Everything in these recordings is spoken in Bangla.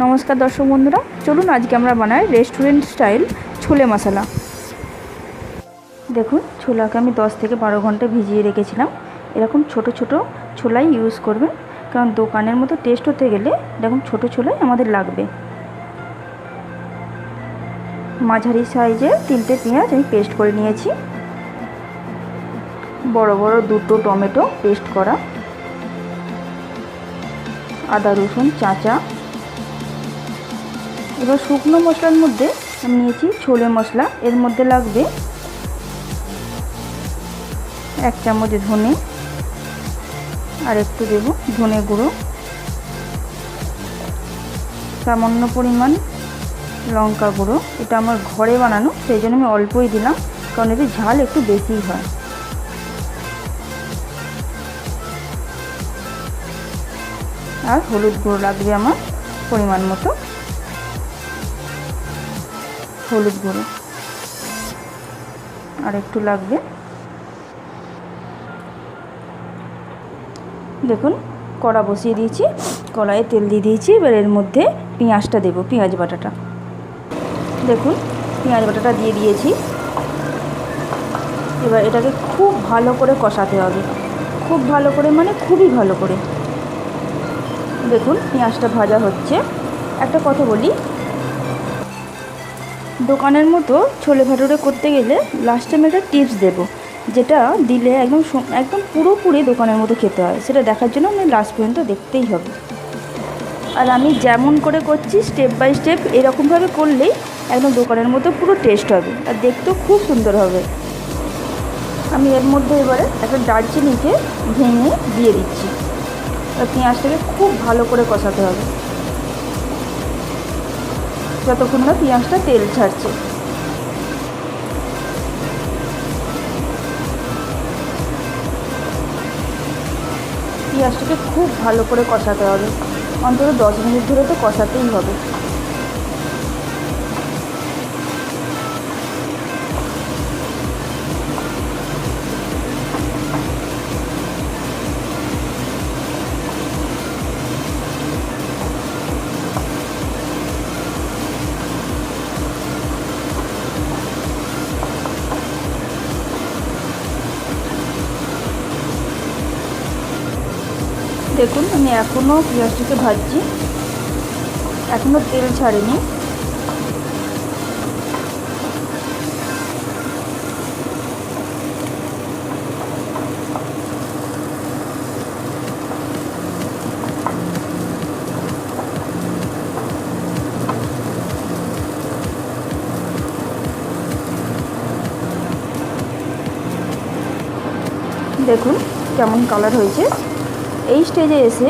নমস্কার দর্শক বন্ধুরা, চলুন আজকে আমরা বানাই রেস্টুরেন্ট স্টাইল ছোলে মশলা। দেখুন, ছোলাকে আমি 10 থেকে 12 ঘন্টা ভিজিয়ে রেখেছিলাম। এরকম ছোট ছোট ছোলাই ইউজ করবেন, কারণ দোকানের মতো টেস্ট হতে গেলে এরকম ছোট ছোলাই আমাদের লাগবে। মাঝারি সাইজে 3টে পেঁয়াজ আমি পেস্ট করে নিয়েছি, বড় বড় 2টো টমেটো পেস্ট করা, আদা রসুন চাঁচা। এবার শুকনো মশলার মধ্যে আমি নিয়েছি ছোলে মশলা। এর মধ্যে লাগবে 1 চামচ ধনে, আর একটু দেব ধনে গুঁড়ো, সামান্য পরিমাণ লঙ্কা গুঁড়ো। এটা আমার ঘরে বানানো, সেই জন্য আমি অল্পই দিলাম, কারণ এতে ঝাল একটু বেশিই হয়। আর হলুদ গুঁড়ো লাগবে আমার পরিমাণ মতো, হলুদ গুঁড়ো আর একটু লাগবে। দেখুন, কড়া বসিয়ে দিয়েছি, কড়াইয়ে তেল দিয়ে দিয়েছি। এবার এর মধ্যে পেঁয়াজটা দেবো, পেঁয়াজ বাটাটা। দেখুন, পেঁয়াজ বাটাটা দিয়ে দিয়েছি। এবার এটাকে খুব ভালো করে কষাতে হবে, খুব ভালো করে মানে খুবই ভালো করে। দেখুন, পেঁয়াজটা ভাজা হচ্ছে। একটা কথা বলি, দোকানের মতো ছোলে ভাটুরে করতে গেলে লাস্টে আমি একটা টিপস দেবো, যেটা দিলে একদম পুরোপুরি দোকানের মতো খেতে হয়। সেটা দেখার জন্য আমি লাস্ট পর্যন্ত দেখতেই হবে। আর আমি যেমন করে করছি স্টেপ বাই স্টেপ এরকমভাবে করলেই একদম দোকানের মতো পুরো টেস্ট হবে, আর দেখতেও খুব সুন্দর হবে। আমি এর মধ্যে এবারে একটা দারচিনিকে ভেঙে দিয়ে দিচ্ছি। আর পেঁয়াজটাকে খুব ভালো করে কষাতে হবে, যতক্ষণ না পেঁয়াজটা তেল ছাড়ছে। পেঁয়াজটাকে খুব ভালো করে কষাতে হবে, অন্তত 10 মিনিট ধরে তো কষাতেই হবে। দেখুন, আমি এখনও পেঁয়াজটাকে ভাজছি, এখনও তেল ছাড়েনি। দেখুন কেমন কালার হয়েছে। এই স্টেজে এসে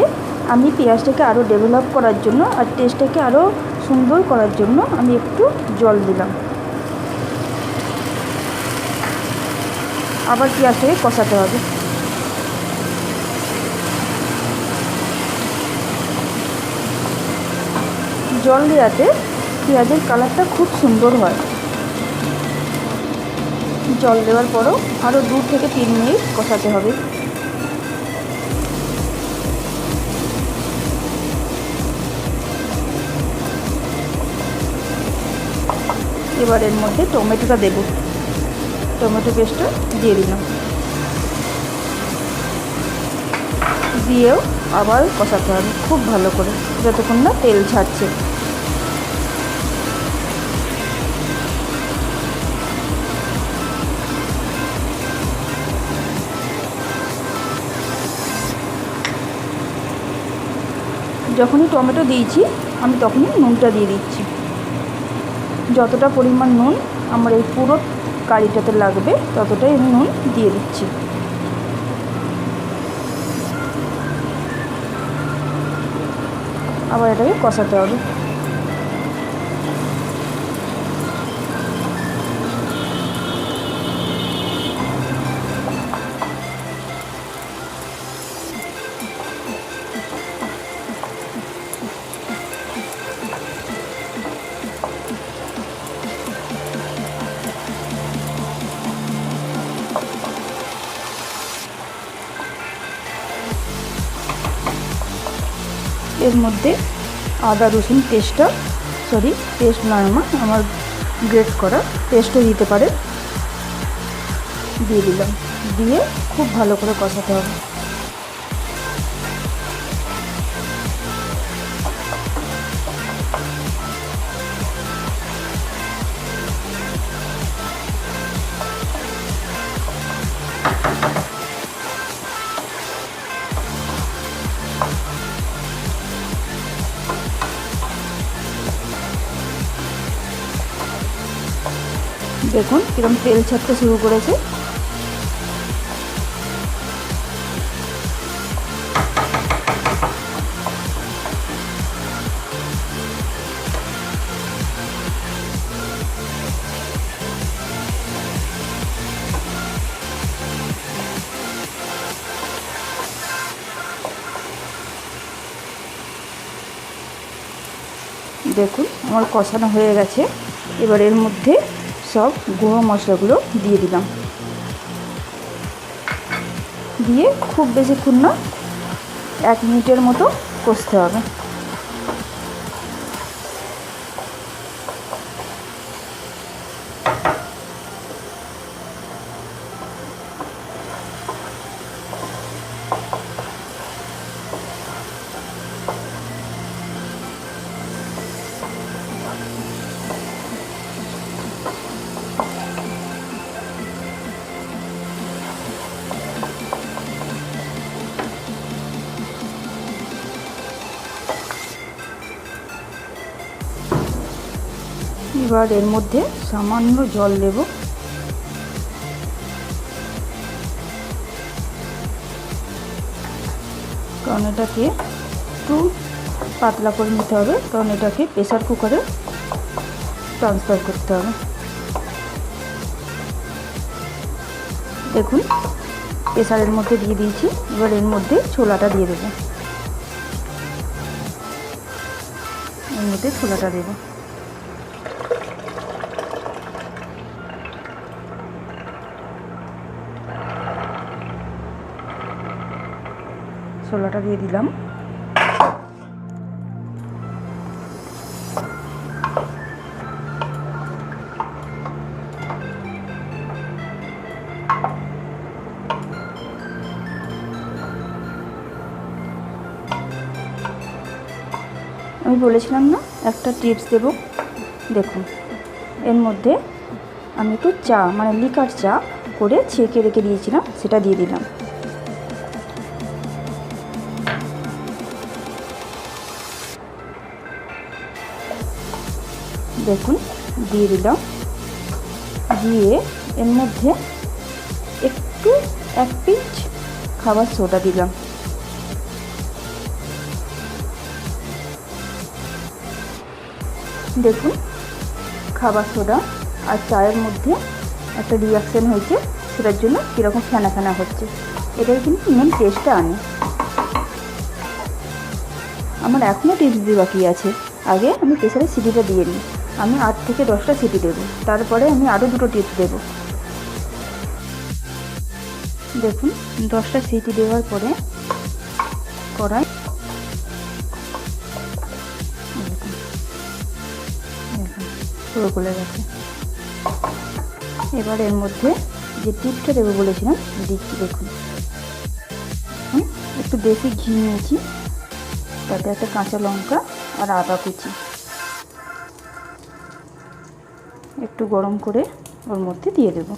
আমি পেঁয়াজটাকে আরও ডেভেলপ করার জন্য আর টেস্টটাকে আরও সুন্দর করার জন্য আমি একটু জল দিলাম। আবার পেঁয়াজটাকে কষাতে হবে। জল দেওয়াতে পেঁয়াজের কালারটা খুব সুন্দর হয়। জল দেওয়ার পরও আরও 2 থেকে 3 মিনিট কষাতে হবে। এবার এর মধ্যে টমেটোটা দেব, টমেটো পেস্টটা দিয়ে দিলাম, দিয়েও আবার কষাতে হবে খুব ভালো করে, যতক্ষণ না তেল ছাড়ছে। যখনই টমেটো দিয়েছি আমি তখনই নুনটা দিয়ে দিচ্ছি। যতটা পরিমাণ নুন আমার এই পুরো কারিটাতে লাগবে ততটাই আমি নুন দিয়ে দিচ্ছি। আবার এটাকে কষাতে হবে। এর মধ্যে আদা রসুন পেস্ট নয় আমার গ্রেট করা পেস্টও দিতে পারে, দিয়ে দিলাম। দিয়ে খুব ভালো করে কষাতে হবে। দেখুন কিরকম তেল ছাড়তে শুরু করেছে। দেখুন আমার কষানো হয়ে গেছে। এবার এর মধ্যে সব গুঁড়ো মশলাগুলো দিয়ে দিলাম। দিয়ে খুব বেশিক্ষণ না, 1 মিনিটের মতো কষতে হবে। এবার এর মধ্যে সামান্য জল দেব। কারণ এটাকে একটু পাতলা করে নিতে হবে, কারণ এটাকে প্রেসার কুকারে ট্রান্সফার করতে হবে। দেখুন প্রেসারের মধ্যে দিয়ে দিয়েছি। এবার এর মধ্যে ছোলাটা দিয়ে দেবো। এর মধ্যে ছোলাটা দেবো। ছোলাটা দিয়ে দিলাম। আমি বলেছিলাম না একটা টিপস দেব। দেখুন এর মধ্যে আমি একটু চা মানে লিকার চা করে ছেঁকে রেখে দিয়েছিলাম, সেটা দিয়ে দিলাম। দেখুন দিয়ে দিলাম। দিয়ে এর মধ্যে একটু 1 পিঞ্চ খাবার সোডা দিলাম। দেখুন খাবার সোডা আর চায়ের মধ্যে একটা রিয়াকশান হয়েছে, সেটার জন্য কীরকম ফেনা ফেনা হচ্ছে। এটাই কিন্তু মেন টেস্টটা আনে। আমার এখনও টিপস দিয়ে বাকি আছে। আগে আমি প্রেসারে সিটিটা দিয়ে নিই। আমি 8 থেকে 10টা সিটি দেবো, তারপরে আমি আরও 2টো টিপস দেবো। দেখুন 10টা সিটি দেওয়ার পরে কড়াই পুরো গলে গেছে। এবার এর মধ্যে যে টিপটা দেবো বলেছিলাম দিচ্ছি। দেখুন একটু দেশি ঘি নিয়েছি, তাতে একটা কাঁচা লঙ্কা আর আদা কুচি একটু গরম করে ওর মধ্যে দিয়ে দেবো।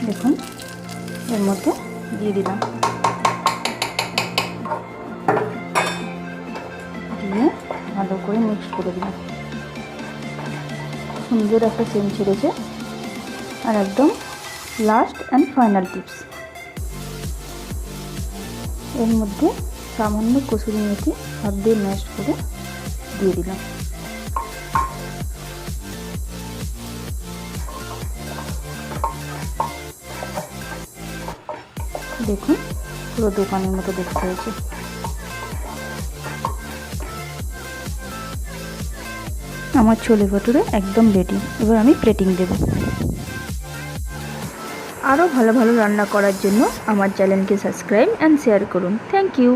দেখুন এর মধ্যে দিয়ে দিলাম। দিয়ে ভালো করে মিক্স করে দিলাম। সুন্দর একটা সেন্ট ছেড়েছে। আর একদম লাস্ট অ্যান্ড ফাইনাল টিপস, এর মধ্যে সামান্য কসুরি মেথি হাত দিয়ে ম্যাশ করে দিয়ে দিলাম। দেখুন পুরো দোকানের মতো দেখতে হয়েছে। আমার ছোলে ভাটুরে একদম রেডি। এবার আমি প্লেটিং দেব। আরও ভালো ভালো রান্না করার জন্য আমার চ্যানেলকে সাবস্ক্রাইব অ্যান্ড শেয়ার করুন। Thank you.